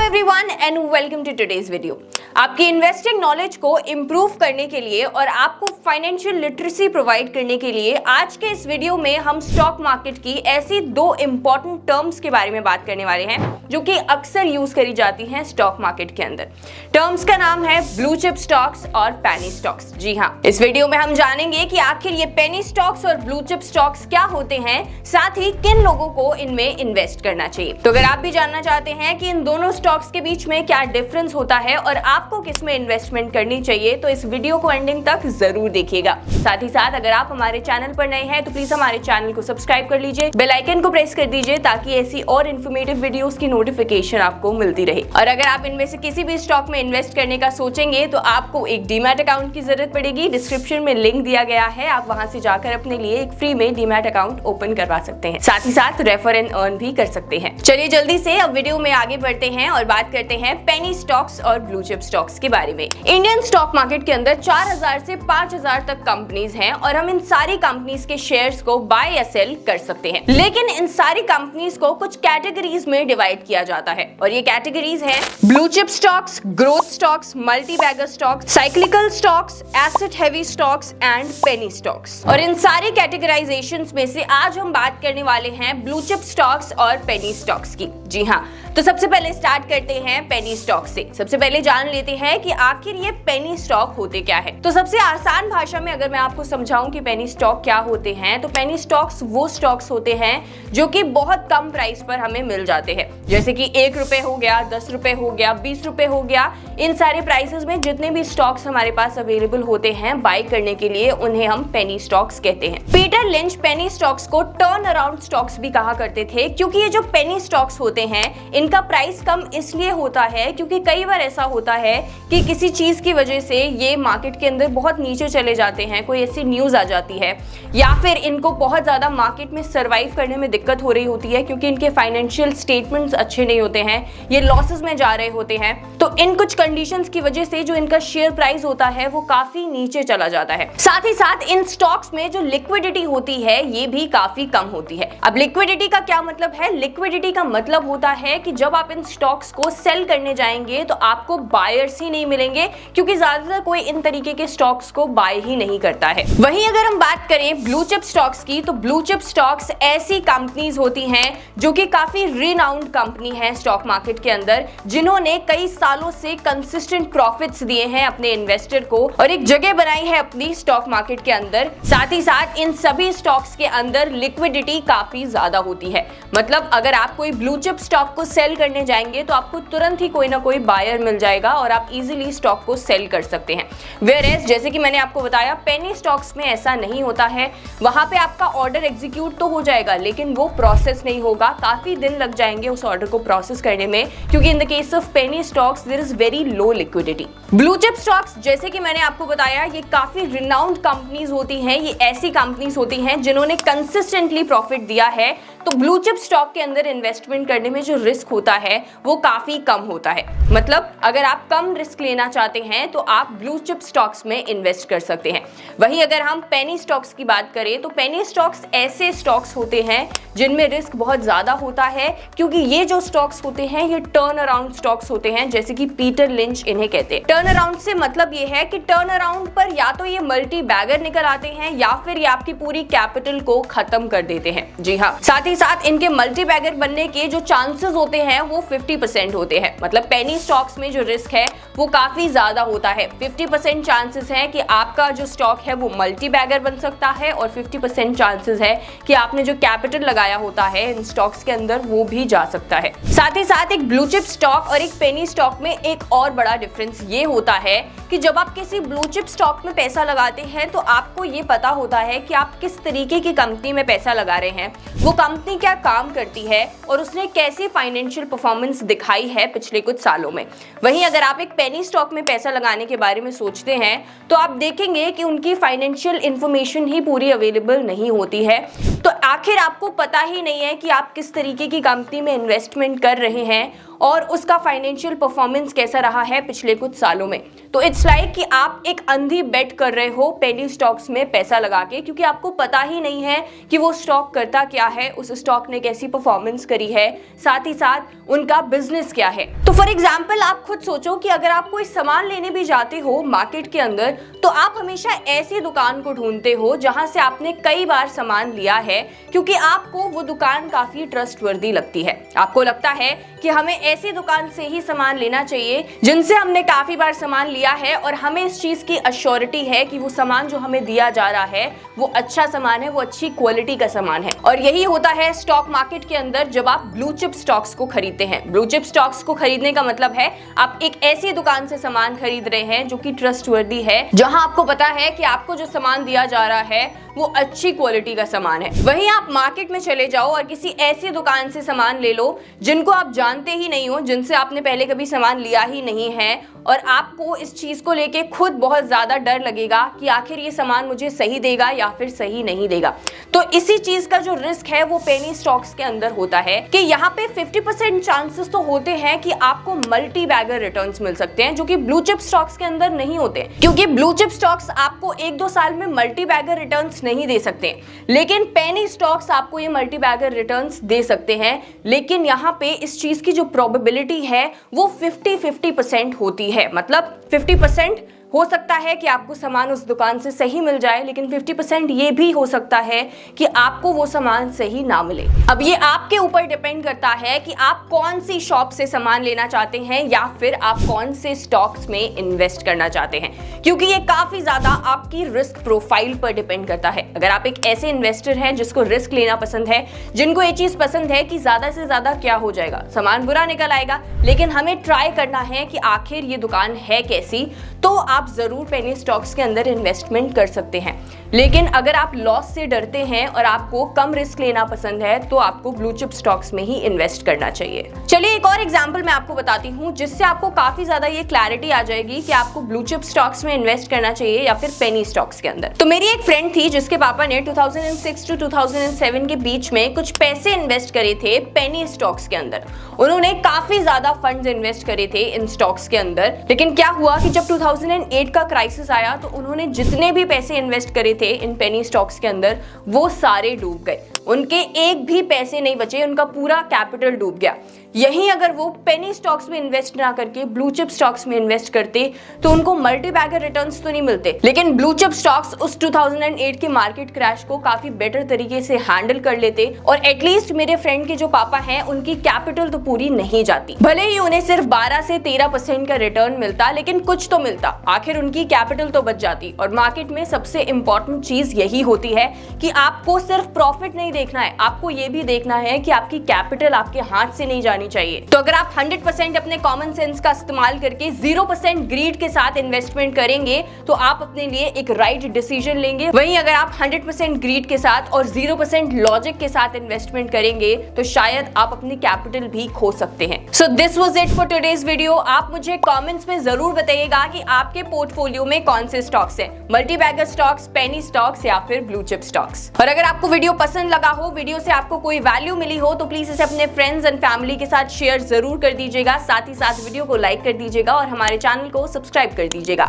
Hello everyone and welcome to today's video. आपकी investing knowledge को improve करने के लिए और आपको फाइनेंशियल लिटरेसी प्रोवाइड करने के लिए आज के इस वीडियो में हम स्टॉक मार्केट की ऐसी दो इंपॉर्टेंट टर्म्स के बारे में बात करने वाले हैं जो कि अक्सर यूज करी जाती हैं स्टॉक मार्केट के अंदर। टर्म्स का नाम है ब्लू चिप स्टॉक्स और पेनी स्टॉक्स। जी हाँ, इस वीडियो में हम जानेंगे कि आखिर ये पेनी स्टॉक्स और ब्लू चिप स्टॉक्स क्या होते हैं, साथ ही किन लोगों को इनमें इन्वेस्ट करना चाहिए। तो अगर आप भी जानना चाहते हैं कि इन दोनों स्टॉक्स के बीच में क्या डिफरेंस होता है और आपको किस में इन्वेस्टमेंट करनी चाहिए, तो इस वीडियो को एंडिंग तक जरूर देखिएगा। साथ ही साथ अगर आप हमारे चैनल पर नए हैं तो प्लीज हमारे चैनल को सब्सक्राइब कर लीजिए, बेल आइकन को प्रेस कर दीजिए ताकि ऐसी और इन्फॉर्मेटिव वीडियोस की नोटिफिकेशन आपको मिलती रहे। और अगर आप इनमें से किसी भी स्टॉक में इन्वेस्ट करने का सोचेंगे तो आपको एक डीमैट अकाउंट की जरूरत पड़ेगी। डिस्क्रिप्शन में लिंक दिया गया है, आप वहां से जाकर अपने लिए एक फ्री में डीमैट अकाउंट ओपन करवा सकते हैं। साथ ही साथ रेफर एंड अर्न भी कर सकते हैं। चलिए जल्दी से अब वीडियो में आगे बढ़ते हैं और बात करते हैं पेनी स्टॉक्स और ब्लू चिप स्टॉक्स के बारे में। इंडियन स्टॉक मार्केट के अंदर 4000 से 5000 तक कंपनीज हैं और हम इन सारी कंपनीज के शेयर्स को बाय या सेल कर सकते हैं। लेकिन इन सारी कंपनीज को कुछ कैटेगरीज में डिवाइड किया जाता है और ये कैटेगरीज हैं blue chip stocks, growth stocks, multi bagger stocks, cyclical stocks, asset heavy stocks and penny stocks. और इन सारे कैटेगराइजेशंस में से आज हम बात करने वाले हैं ब्लू चिप स्टॉक्स और पेनी स्टॉक्स की। जी हाँ, तो सबसे पहले स्टार्ट करते हैं पेनी स्टॉक से। सबसे पहले जान लेते हैं कि आखिर ये पेनी स्टॉक होते क्या है। तो सबसे आसान भाषा में अगर मैं आपको समझाऊं कि पेनी स्टॉक क्या होते हैं, तो पेनी स्टॉक्स वो स्टॉक्स होते हैं जो कि बहुत कम प्राइस पर हमें मिल जाते हैं। जैसे कि 1 रुपए हो गया, 10 रुपए हो गया, 20 रुपए हो गया। इन सारे प्राइसेस में जितने भी स्टॉक्स हमारे पास अवेलेबल होते हैं बाय करने के लिए, उन्हें हम पेनी स्टॉक्स कहते हैं। पीटर लिंच पेनी स्टॉक्स को टर्न अराउंड स्टॉक्स भी कहा करते थे, क्योंकि ये जो पेनी स्टॉक्स होते हैं इनका प्राइस कम इसलिए होता है क्योंकि कई बार ऐसा होता है कि किसी चीज की वजह से ये मार्केट के अंदर बहुत नीचे चले जाते हैं, कोई ऐसी न्यूज आ जाती है या फिर इनको बहुत ज्यादा मार्केट में सरवाइव करने में दिक्कत हो रही होती है क्योंकि इनके फाइनेंशियल स्टेटमेंट्स अच्छे नहीं होते हैं, ये लॉसेस में जा रहे होते हैं। तो इन कुछ कंडीशंस की वजह से जो इनका शेयर प्राइस होता है वो काफी नीचे चला जाता है। साथ ही साथ इन स्टॉक्स में जो लिक्विडिटी होती है ये भी काफी कम होती है। अब लिक्विडिटी का क्या मतलब है? लिक्विडिटी का मतलब होता है कि जब आप इन स्टॉक्स को सेल करने जाएंगे तो आपको बायर्स ही नहीं मिलेंगे, क्योंकि ज्यादातर कोई इन तरीके के स्टॉक्स को बाय ही नहीं करता है। वहीं अगर हम बात करें ब्लू चिप स्टॉक्स की, तो ब्लू चिप स्टॉक्स ऐसी कंपनीज होती हैं जो कि काफी रिनाउंड कंपनी है स्टॉक मार्केट के अंदर, जिन्होंने कई सालों से कंसिस्टेंट प्रॉफिट्स दिए हैं अपने इन्वेस्टर को और एक जगह बनाई है अपनी स्टॉक मार्केट के अंदर। साथ ही साथ इन सभी स्टॉक्स के अंदर लिक्विडिटी काफी ज्यादा होती है। मतलब अगर आप कोई ब्लू चिप स्टॉक को सेल करने जाएंगे तो आपको तुरंत ही कोई ना कोई बायर मिल जाएगा और आप इजीली स्टॉक को सेल कर सकते हैं। वेयरएज जैसे कि मैंने आपको बताया, पेनी स्टॉक्स में ऐसा नहीं होता है। वहां पे आपका ऑर्डर एग्जीक्यूट तो हो जाएगा लेकिन वो प्रोसेस नहीं होगा, काफी दिन लग जाएंगे उस ऑर्डर को प्रोसेस करने में, क्योंकि in the case of penny stocks there is very low liquidity. Blue chip stocks जैसे कि मैंने आपको बताया, ये काफी रिनाउंड कंपनीज होती हैं, ये ऐसी कंपनीज होती हैं जिन्होंने कंसिस्टेंटली प्रॉफिट दिया है। तो ब्लू चिप स्टॉक के अंदर इन्वेस्टमेंट करने में जो रिस्क होता है वो काफी कम होता है। मतलब अगर आप कम रिस्क लेना चाहते हैं तो आप ब्लू चिप स्टॉक्स में इन्वेस्ट कर सकते हैं। वहीं अगर हम पेनी स्टॉक्स की बात करें तो पेनी स्टॉक्स ऐसे स्टॉक्स होते हैं जिनमें रिस्क बहुत ज्यादा होता है, क्योंकि ये जो स्टॉक्स होते हैं ये टर्न अराउंड स्टॉक्स होते हैं, जैसे कि पीटर लिंच इन्हें कहते हैं। टर्न अराउंड से मतलब ये है कि टर्न अराउंड पर या तो ये मल्टी बैगर निकल आते हैं या फिर ये आपकी पूरी कैपिटल को खत्म कर देते हैं। जी हाँ, साथ ही साथ इनके मल्टी बैगर बनने के जो चांसेस होते हैं वो 50% होते हैं। मतलब पेनी स्टॉक्स में जो रिस्क है वो काफी ज्यादा होता है। 50% चांसेस है कि आपका जो स्टॉक है वो मल्टी बैगर बन सकता है और 50% चांसेस है कि आपने जो कैपिटल लगाया होता है इन स्टॉक्स के अंदर वो भी जा सकता है। साथ ही साथ एक ब्लू चिप स्टॉक और एक पेनी स्टॉक में एक और बड़ा डिफरेंस ये होता है कि जब आप किसी ब्लू चिप स्टॉक में पैसा लगाते हैं तो आपको ये पता होता है कि आप किस तरीके की कंपनी में पैसा लगा रहे हैं, वो कंपनी क्या काम करती है और उसने कैसी फाइनेंशियल परफॉर्मेंस दिखाई है पिछले कुछ सालों में। वहीं अगर आप एक पेनी स्टॉक में पैसा लगाने के बारे में सोचते हैं तो आप देखेंगे कि उनकी फाइनेंशियल इंफॉर्मेशन ही पूरी अवेलेबल नहीं होती है। तो आखिर आपको पता ही नहीं है कि आप किस तरीके की कंपनी में इन्वेस्टमेंट कर रहे हैं और उसका फाइनेंशियल परफॉर्मेंस कैसा रहा है पिछले कुछ सालों में। तो इट्स लाइक कि आप एक अंधी बेट कर रहे हो पेनी स्टॉक्स में पैसा लगा के, क्योंकि आपको पता ही नहीं है कि वो स्टॉक करता क्या है, उस स्टॉक ने कैसी परफॉर्मेंस करी है, साथ ही साथ उनका बिजनेस क्या है। तो फॉर एग्जाम्पल आप खुद सोचो कि अगर आप कोई सामान लेने भी जाते हो मार्केट के अंदर, तो आप हमेशा ऐसी दुकान को ढूंढते हो जहां से आपने कई बार सामान लिया है, क्योंकि आपको वो दुकान काफी ट्रस्टवर्दी लगती है। आपको लगता है कि हमें ऐसी दुकान से ही सामान लेना चाहिए जिनसे हमने काफी बार सामान लिया है और हमें इस चीज की अश्योरिटी है कि वो सामान जो हमें दिया जा रहा है वो अच्छा सामान है, वो अच्छी क्वालिटी का सामान है। और यही होता है स्टॉक मार्केट के अंदर जब आप ब्लू चिप स्टॉक्स को खरीदते हैं। ब्लू चिप स्टॉक्स को खरीदने का मतलब है आप एक ऐसी दुकान से सामान खरीद रहे हैं जो कि ट्रस्टवर्दी है, जहां आपको पता है कि आपको जो सामान दिया जा रहा है वो अच्छी क्वालिटी का सामान है। वहीं आप मार्केट में चले जाओ और किसी ऐसी दुकान से सामान ले लो जिनको आप जानते ही नहीं हो, जिनसे आपने पहले कभी सामान लिया ही नहीं है, और आपको इस चीज को लेके खुद बहुत ज्यादा डर लगेगा कि आखिर ये सामान मुझे सही देगा या फिर सही नहीं देगा। तो इसी चीज का जो रिस्क है वो पेनी स्टॉक्स के अंदर होता है कि यहाँ पे 50% चांसेस तो होते हैं कि आपको मल्टी बैगर रिटर्न्स मिल सकते हैं, जो कि ब्लू चिप स्टॉक्स के अंदर नहीं होते, क्योंकि ब्लू चिप स्टॉक्स आपको 1-2 साल में मल्टी बैगर रिटर्न्स नहीं दे सकते, लेकिन पेनी स्टॉक्स आपको ये मल्टी बैगर रिटर्न्स दे सकते हैं। लेकिन यहाँ पे इस चीज की जो प्रोबेबिलिटी है वो 50-50% होती है। मतलब 50% हो सकता है कि आपको सामान उस दुकान से सही मिल जाए, लेकिन 50% ये भी हो सकता है कि आपको वो सामान सही ना मिले। अब ये आपके ऊपर डिपेंड करता है कि आप कौन सी शॉप से सामान लेना चाहते हैं या फिर आप कौन से स्टॉक्स में इन्वेस्ट करना चाहते हैं, क्योंकि ये काफी ज्यादा आपकी रिस्क प्रोफाइल पर डिपेंड करता है। अगर आप एक ऐसे इन्वेस्टर हैं जिसको रिस्क लेना पसंद है, जिनको ये चीज पसंद है कि ज्यादा से ज्यादा क्या हो जाएगा, सामान बुरा निकल आएगा, लेकिन हमें ट्राई करना है कि आखिर ये दुकान है कैसी, तो आप जरूर पेनी स्टॉक्स के अंदर इन्वेस्टमेंट कर सकते हैं। लेकिन अगर आप लॉस से डरते हैं और आपको कम रिस्क लेना पसंद है, तो आपको ब्लू चिप स्टॉक्स में ही इन्वेस्ट करना चाहिए। चलिए एक और एग्जांपल मैं आपको बताती हूँ, जिससे आपको काफी ज्यादा ये क्लैरिटी आ जाएगी कि आपको ब्लू चिप स्टॉक्स में इन्वेस्ट करना चाहिए या फिर पेनी स्टॉक्स के अंदर। तो मेरी एक फ्रेंड थी जिसके पापा ने 2006 to 2007 के बीच में कुछ पैसे इन्वेस्ट करे थे पेनी स्टॉक्स के अंदर। उन्होंने काफी ज्यादा फंड्स इन्वेस्ट करे थे इन स्टॉक्स के अंदर, लेकिन क्या हुआ कि जब 2008 का क्राइसिस आया तो उन्होंने जितने भी पैसे इन्वेस्ट करे थे इन पेनी स्टॉक्स के अंदर वो सारे डूब गए। उनके एक भी पैसे नहीं बचे, उनका पूरा कैपिटल डूब गया। यहीं अगर वो पेनी स्टॉक्स में इन्वेस्ट ना करके ब्लू चिप स्टॉक्स में इन्वेस्ट करते तो उनको मल्टी बैगर रिटर्न्स तो नहीं मिलते, लेकिन ब्लू चिप स्टॉक्स उस 2008 के मार्केट क्रैश को काफी बेटर तरीके से हैंडल कर लेते और एटलीस्ट मेरे फ्रेंड के जो पापा हैं उनकी कैपिटल तो पूरी नहीं जाती। भले ही उन्हें सिर्फ 12 से 13% का रिटर्न मिलता, लेकिन कुछ तो मिलता, आखिर उनकी कैपिटल तो बच जाती। और मार्केट में सबसे इंपॉर्टेंट चीज यही होती है कि आपको सिर्फ प्रॉफिट नहीं देखना है, आपको ये भी देखना है कि आपकी कैपिटल आपके हाथ से नहीं जानी चाहिए। तो अगर आप 100% अपने कॉमन सेंस का इस्तेमाल करके 0% ग्रीड के साथ इन्वेस्टमेंट करेंगे तो आप अपने लिए एक राइट डिसीजन लेंगे। वहीं अगर आप 100% ग्रीड के साथ और 0% लॉजिक के साथ इन्वेस्टमेंट करेंगे तो शायद आप अपनी कैपिटल भी खो सकते हैं। So this was it for today's video. आप मुझे कमेंट्स में जरूर बताइएगा कि आपके पोर्टफोलियो में कौन से स्टॉक्स हैं, multi bagger stocks, penny stocks या फिर ब्लू चिप स्टॉक्स। और अगर आपको वीडियो पसंद लगा हो, वीडियो से आपको कोई वैल्यू मिली हो, तो प्लीज इसे अपने फ्रेंड्स एंड फैमिली के साथ शेयर जरूर कर दीजिएगा। साथ ही साथ वीडियो को लाइक कर दीजिएगा और हमारे चैनल को सब्सक्राइब कर दीजिएगा।